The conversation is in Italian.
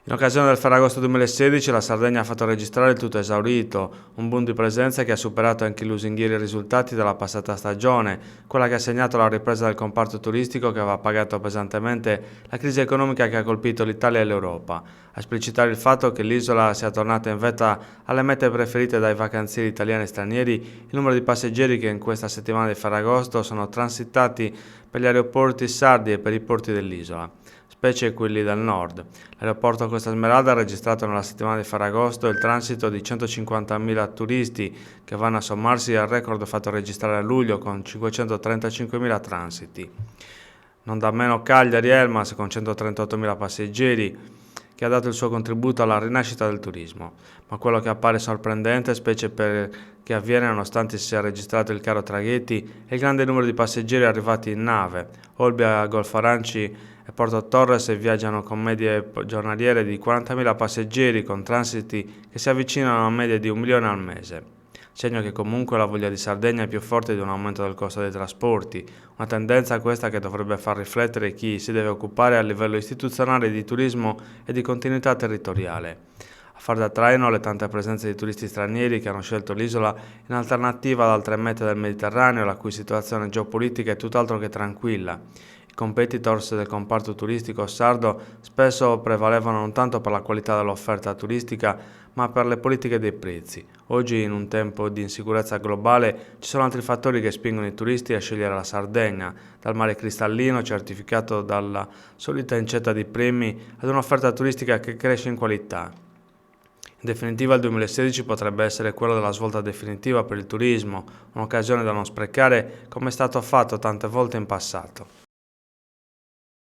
In occasione del Ferragosto 2016 la Sardegna ha fatto registrare il tutto esaurito, un boom di presenza che ha superato anche i lusinghieri risultati della passata stagione, quella che ha segnato la ripresa del comparto turistico che aveva pagato pesantemente la crisi economica che ha colpito l'Italia e l'Europa. A esplicitare il fatto che l'isola sia tornata in vetta alle mete preferite dai vacanzieri italiani e stranieri, il numero di passeggeri che in questa settimana di Ferragosto sono transitati per gli aeroporti sardi e per i porti dell'isola, specie quelli del nord. L'aeroporto Costa Smeralda ha registrato nella settimana di Ferragosto il transito di 150.000 turisti che vanno a sommarsi al record fatto registrare a luglio con 535.000 transiti. Non da meno Cagliari Elmas con 138.000 passeggeri, che ha dato il suo contributo alla rinascita del turismo. Ma quello che appare sorprendente, specie perché avviene nonostante si sia registrato il caro traghetti, è il grande numero di passeggeri arrivati in nave. Olbia, Golfo Aranci e Porto Torres viaggiano con medie giornaliere di 40.000 passeggeri con transiti che si avvicinano a una media di 1 milione al mese. Segno che comunque la voglia di Sardegna è più forte di un aumento del costo dei trasporti, una tendenza questa che dovrebbe far riflettere chi si deve occupare a livello istituzionale di turismo e di continuità territoriale. A far da traino le tante presenze di turisti stranieri che hanno scelto l'isola in alternativa ad altre mete del Mediterraneo, la cui situazione geopolitica è tutt'altro che tranquilla. I competitors del comparto turistico sardo spesso prevalevano non tanto per la qualità dell'offerta turistica, ma per le politiche dei prezzi. Oggi, in un tempo di insicurezza globale, ci sono altri fattori che spingono i turisti a scegliere la Sardegna, dal mare cristallino certificato dalla solita incetta di premi ad un'offerta turistica che cresce in qualità. In definitiva, il 2016 potrebbe essere quello della svolta definitiva per il turismo, un'occasione da non sprecare come è stato fatto tante volte in passato.